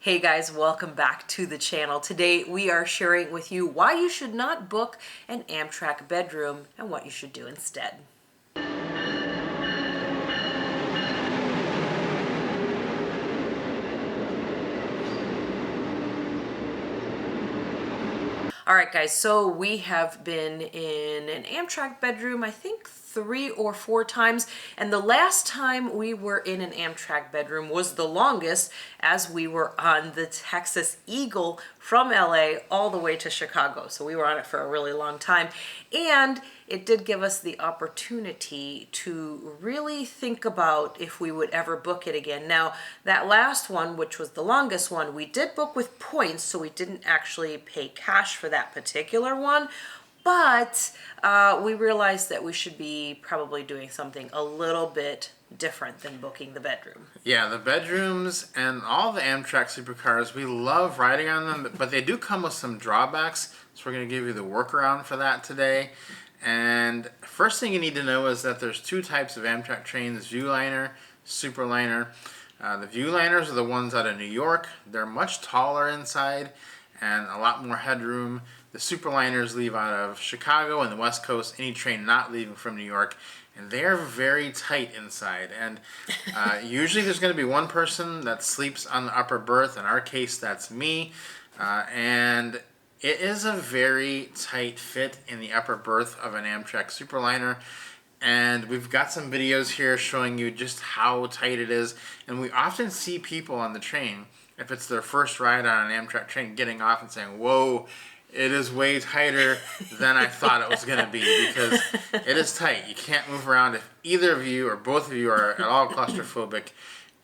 Hey guys, welcome back to the channel. Today we are sharing with you why you should not book an Amtrak bedroom and what you should do instead. All right, guys, so we have been in an Amtrak bedroom, I think 3 or 4 times, and the last time we were in an Amtrak bedroom was the longest, as we were on the Texas Eagle from LA all the way to Chicago. So we were on it for a really long time, and it did give us the opportunity to really think about if we would ever book it again. Now, that last one, which was the longest one, we did book with points, so we didn't actually pay cash for that particular one. But we realized that we should be probably doing something a little bit different than booking the bedroom. Yeah, the bedrooms and all the Amtrak supercars, we love riding on them, but they do come with some drawbacks. So we're going to give you the workaround for that today. And first thing you need to know is that there's 2 types of Amtrak trains, Viewliner, Superliner. The Viewliners are the ones out of New York. They're much taller inside and a lot more headroom. The Superliners leave out of Chicago and the West Coast, any train not leaving from New York, and they're very tight inside. And usually there's going to be one person that sleeps on the upper berth. In our case, that's me. And it is a very tight fit in the upper berth of an Amtrak Superliner. And we've got some videos here showing you just how tight it is. And we often see people on the train, if it's their first ride on an Amtrak train, getting off and saying, "Whoa, it is way tighter than I thought it was going to be," because it is tight. You can't move around. If either of you or both of you are at all claustrophobic,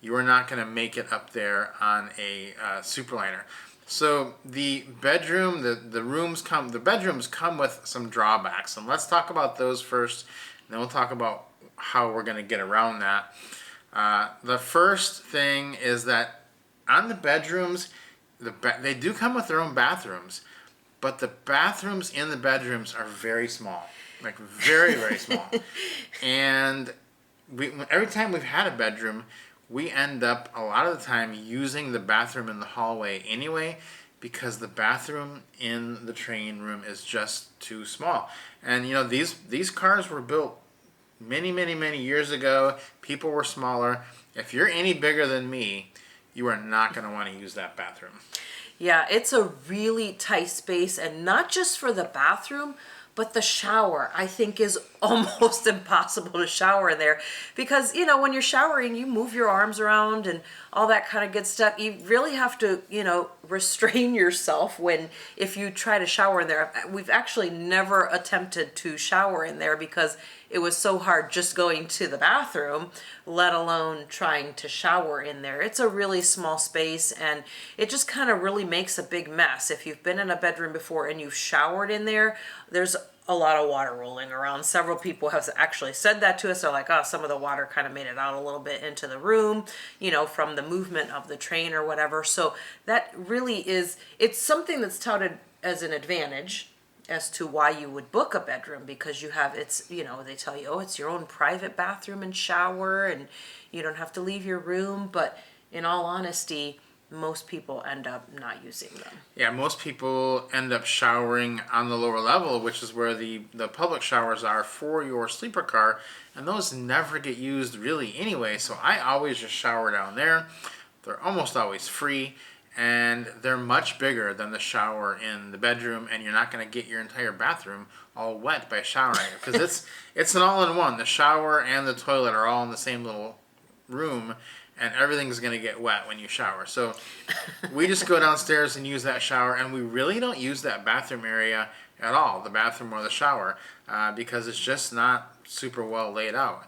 you are not going to make it up there on a Superliner. So the bedroom, the bedrooms come with some drawbacks, and let's talk about those first. And then we'll talk about how we're going to get around that. The first thing is that on the bedrooms, they do come with their own bathrooms. But the bathrooms in the bedrooms are very small, like very, very small. And every time we've had a bedroom, we end up a lot of the time using the bathroom in the hallway anyway, because the bathroom in the train room is just too small. And you know, these cars were built many, many, many years ago. People were smaller. If you're any bigger than me, you are not going to want to use that bathroom. Yeah, it's a really tight space, and not just for the bathroom, but the shower, I think, is almost impossible to shower in there because, you know, when you're showering, you move your arms around and all that kind of good stuff. You really have to, you know, restrain yourself if you try to shower in there. We've actually never attempted to shower in there because it was so hard just going to the bathroom, let alone trying to shower in there. It's a really small space, and it just kind of really makes a big mess. If you've been in a bedroom before and you've showered in there, there's a lot of water rolling around. Several people have actually said that to us. They're like, "Oh, some of the water kind of made it out a little bit into the room, you know, from the movement of the train or whatever." So that really it's something that's touted as an advantage as to why you would book a bedroom, because you know, they tell you, oh, it's your own private bathroom and shower and you don't have to leave your room. But in all honesty, most people end up not using them. Yeah, most people end up showering on the lower level, which is where the public showers are for your sleeper car, and those never get used really anyway, so I always just shower down there. They're almost always free, and they're much bigger than the shower in the bedroom, and you're not going to get your entire bathroom all wet by showering, because it's an all-in-one. The shower and the toilet are all in the same little room, and everything's going to get wet when you shower. So we just go downstairs and use that shower, and we really don't use that bathroom area at all, the bathroom or the shower, because it's just not super well laid out.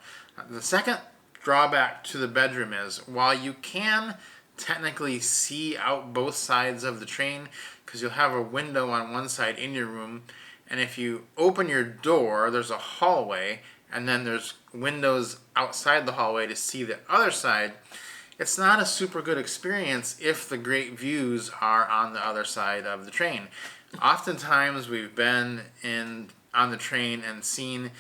The second drawback to the bedroom is, while you can technically see out both sides of the train, because you'll have a window on one side in your room, and if you open your door, there's a hallway, and then there's windows outside the hallway to see the other side. It's not a super good experience if the great views are on the other side of the train. Oftentimes we've been on the train and seen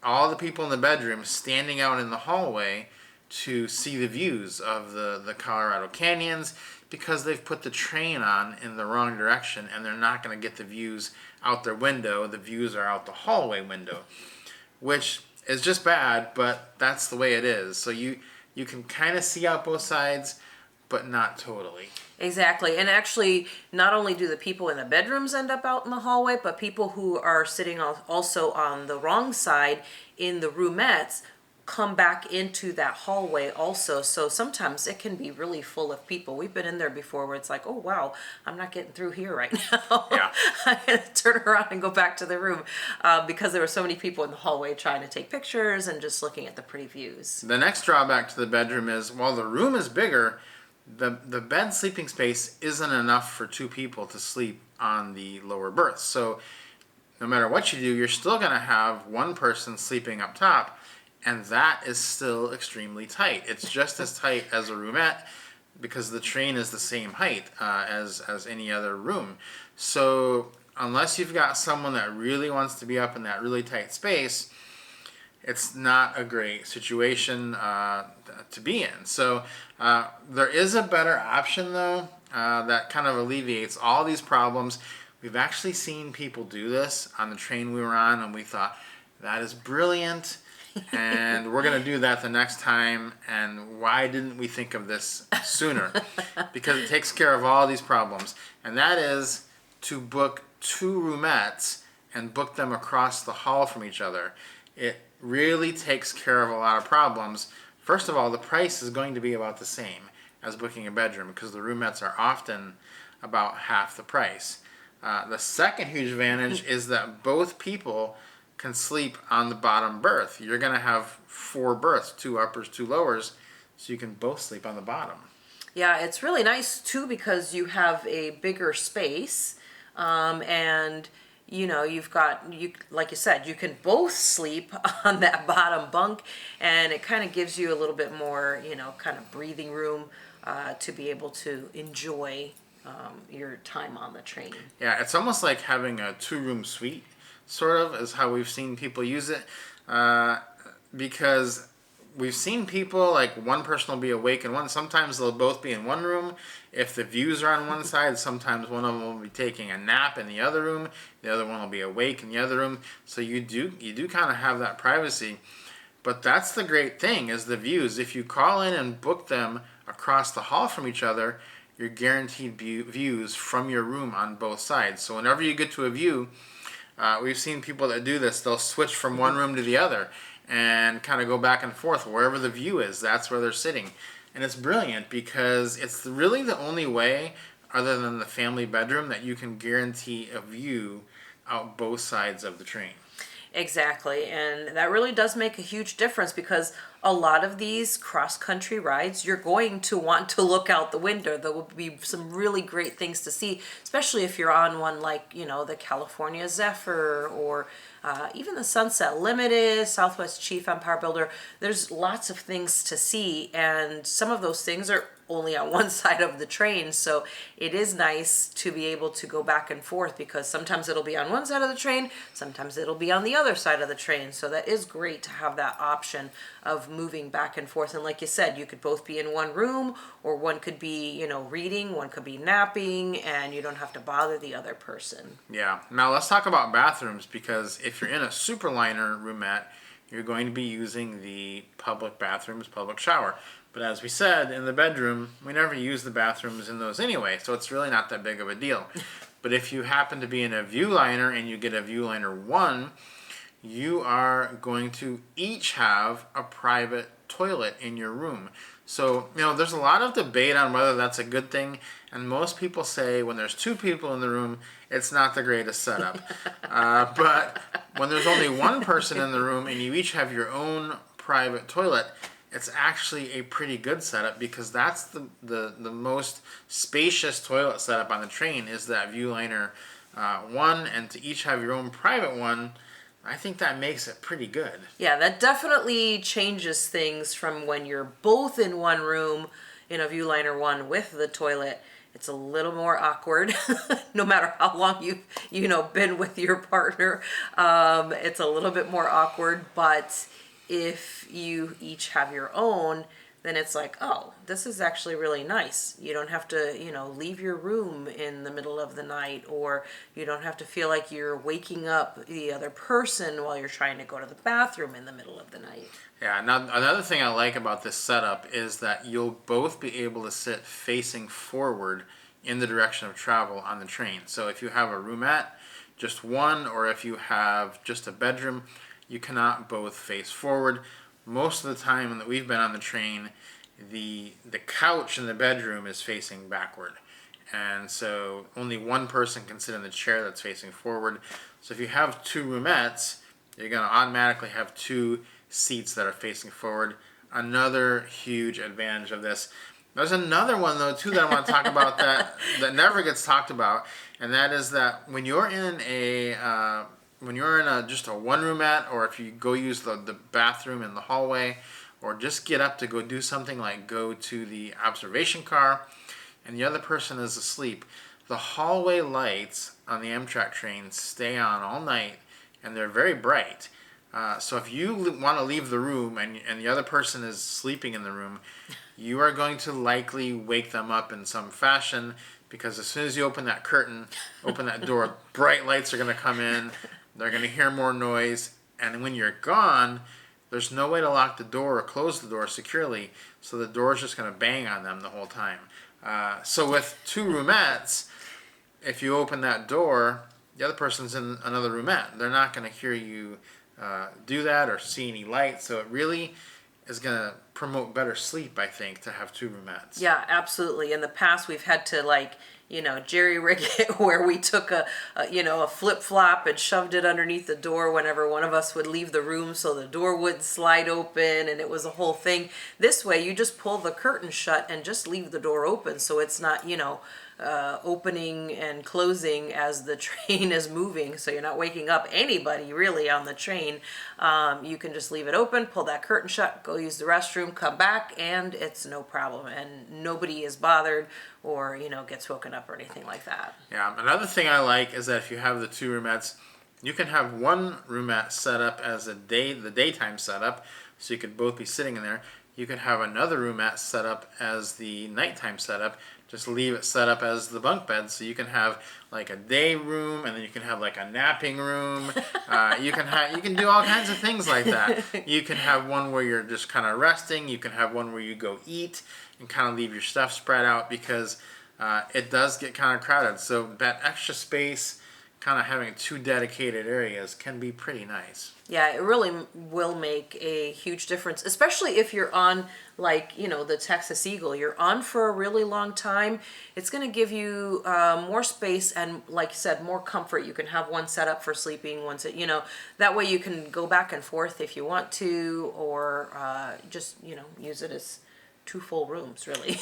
all the people in the bedroom standing out in the hallway to see the views of the Colorado Canyons, because they've put the train on in the wrong direction and they're not going to get the views out their window. The views are out the hallway window, which is just bad, but that's the way it is. So you can kind of see out both sides, but not totally. Exactly. And actually, not only do the people in the bedrooms end up out in the hallway, but people who are sitting also on the wrong side in the roomettes come back into that hallway also. So sometimes it can be really full of people. We've been in there before where it's like, oh wow, I'm not getting through here right now. Yeah. I had to turn around and go back to the room because there were so many people in the hallway trying to take pictures and just looking at the pretty views. The next drawback to the bedroom is, while the room is bigger, the bed sleeping space isn't enough for two people to sleep on the lower berths. So no matter what you do, you're still going to have one person sleeping up top, and that is still extremely tight. It's just as tight as a roomette because the train is the same height as any other room. So unless you've got someone that really wants to be up in that really tight space, it's not a great situation to be in. So there is a better option though that kind of alleviates all these problems. We've actually seen people do this on the train we were on, and we thought, that is brilliant. And we're going to do that the next time. And why didn't we think of this sooner? Because it takes care of all these problems. And that is to book two roomettes and book them across the hall from each other. It really takes care of a lot of problems. First of all, the price is going to be about the same as booking a bedroom because the roomettes are often about half the price. The second huge advantage is that both people can sleep on the bottom berth. You're going to have 4 berths, 2 uppers, 2 lowers, so you can both sleep on the bottom. Yeah, it's really nice too because you have a bigger space, and you've got, like you said, you can both sleep on that bottom bunk, and it kind of gives you a little bit more, kind of breathing room to be able to enjoy your time on the train. Yeah, it's almost like having a 2-room suite, sort of, is how we've seen people use it, because we've seen people, like, one person will be awake in one. Sometimes they'll both be in one room. If the views are on one side, sometimes one of them will be taking a nap in the other room. The other one will be awake in the other room. So you do kind of have that privacy. But that's the great thing, is the views. If you call in and book them across the hall from each other, you're guaranteed views from your room on both sides. So whenever you get to a view, we've seen people that do this. They'll switch from one room to the other and kind of go back and forth. Wherever the view is, that's where they're sitting. And it's brilliant because it's really the only way, other than the family bedroom, that you can guarantee a view out both sides of the train. Exactly, and that really does make a huge difference because a lot of these cross-country rides, you're going to want to look out the window. There will be some really great things to see, especially if you're on one like, the California Zephyr or even the Sunset Limited, Southwest Chief Empire Builder. There's lots of things to see, and some of those things are only on one side of the train, so it is nice to be able to go back and forth because sometimes it'll be on one side of the train, sometimes it'll be on the other side of the train. So that is great to have that option of moving back and forth. And like you said, you could both be in one room, or one could be, reading, one could be napping, and you don't have to bother the other person. Yeah. Now let's talk about bathrooms, because if you're in a Superliner roomette, you're going to be using the public bathrooms, public shower. But as we said, in the bedroom, we never use the bathrooms in those anyway, so it's really not that big of a deal. But if you happen to be in a Viewliner and you get a Viewliner 1, you are going to each have a private toilet in your room. So, there's a lot of debate on whether that's a good thing, and most people say when there's 2 people in the room, it's not the greatest setup. But when there's only one person in the room and you each have your own private toilet, it's actually a pretty good setup, because that's the most spacious toilet setup on the train is that Viewliner 1, and to each have your own private one, I think that makes it pretty good. Yeah, that definitely changes things from when you're both in one room in a Viewliner 1 with the toilet. It's a little more awkward, no matter how long you've been with your partner. It's a little bit more awkward, but if you each have your own, then it's like, oh, this is actually really nice. You don't have to, leave your room in the middle of the night, or you don't have to feel like you're waking up the other person while you're trying to go to the bathroom in the middle of the night. Yeah, now another thing I like about this setup is that you'll both be able to sit facing forward in the direction of travel on the train. So if you have a roomette, just one, or if you have just a bedroom, you cannot both face forward. Most of the time that we've been on the train, the couch in the bedroom is facing backward. And so only one person can sit in the chair that's facing forward. So if you have two roomettes, you're going to automatically have two seats that are facing forward. Another huge advantage of this. There's another one though too that I want to talk about that never gets talked about, and that is that when you're in just a one roomette, or if you go use the bathroom in the hallway, or just get up to go do something like go to the observation car, and the other person is asleep, the hallway lights on the Amtrak trains stay on all night, and they're very bright. So if you want to leave the room and the other person is sleeping in the room, you are going to likely wake them up in some fashion, because as soon as you open that curtain, open that door, bright lights are going to come in. They're going to hear more noise. And when you're gone, there's no way to lock the door or close the door securely. So the door is just going to bang on them the whole time. So with two roomettes, if you open that door, the other person's in another roomette. They're not going to hear you do that or see any light. So it really is going to promote better sleep, I think, to have two roomettes. Yeah, absolutely. In the past, we've had to jerry rig it where we took a flip flop and shoved it underneath the door whenever one of us would leave the room, so the door wouldn't slide open, and it was a whole thing. This way, you just pull the curtain shut and just leave the door open, so it's not opening and closing as the train is moving, so you're not waking up anybody really on the train. You can just leave it open, pull that curtain shut, go use the restroom, come back, and it's no problem, and nobody is bothered or gets woken up or anything like that. Yeah, another thing I like is that if you have the two roomettes, you can have one roomette set up as the daytime setup, so you could both be sitting in there. You can have another roomette set up as the nighttime setup. Just leave it set up as the bunk bed, so you can have like a day room, and then you can have like a napping room. You can do all kinds of things like that. You can have one where you're just kind of resting. You can have one where you go eat and kind of leave your stuff spread out, because it does get kind of crowded. So that extra space, kind of having two dedicated areas, can be pretty nice. Yeah, it really will make a huge difference, especially if you're on the Texas Eagle. You're on for a really long time. It's going to give you more space and, like you said, more comfort. You can have one set up for sleeping, that way you can go back and forth if you want to, or just, use it as two full rooms, really.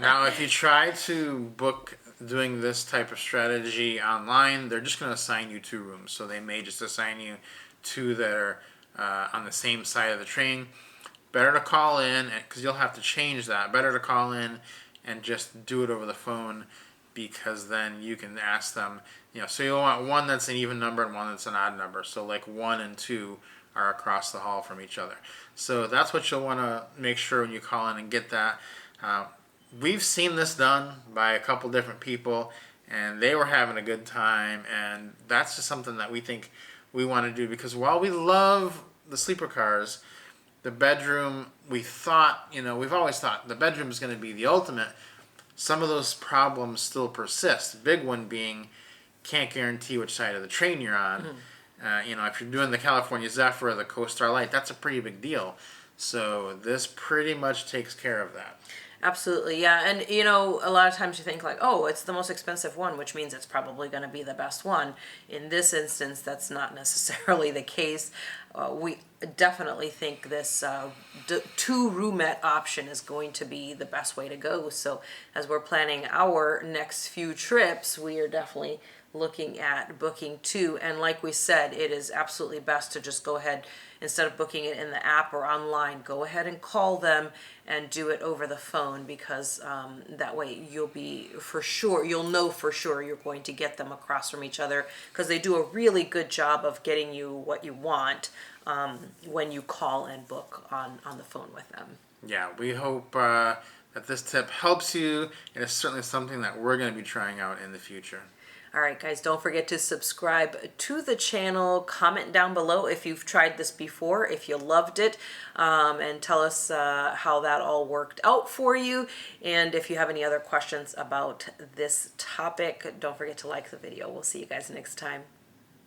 Now, if you try to book doing this type of strategy online, they're just going to assign you two rooms. So they may just assign you two that are on the same side of the train. Better to call in, because you'll have to change that. Better to call in and just do it over the phone, because then you can ask them, so you'll want one that's an even number and one that's an odd number. So like 1 and 2 are across the hall from each other. So that's what you'll want to make sure when you call in and get that. We've seen this done by a couple different people, and they were having a good time, and that's just something that we think we want to do, because while we love the sleeper cars, the bedroom, we've always thought the bedroom is going to be the ultimate. Some of those problems still persist. Big one being, can't guarantee which side of the train you're on. If you're doing the California Zephyr or the Coast Light, that's a pretty big deal. So this pretty much takes care of that. Absolutely, yeah. And, a lot of times you think like, oh, it's the most expensive one, which means it's probably going to be the best one. In this instance, that's not necessarily the case. We definitely think this two roomette option is going to be the best way to go. So as we're planning our next few trips, we are definitely looking at booking two. And like we said, it is absolutely best to just go ahead, instead of booking it in the app or online, go ahead and call them and do it over the phone, because that way you'll know for sure you're going to get them across from each other, because they do a really good job of getting you what you want when you call and book on the phone with them. Yeah, we hope that this tip helps you, and it's certainly something that we're going to be trying out in the future. All right, guys, don't forget to subscribe to the channel. Comment down below if you've tried this before, if you loved it, and tell us how that all worked out for you. And if you have any other questions about this topic, don't forget to like the video. We'll see you guys next time.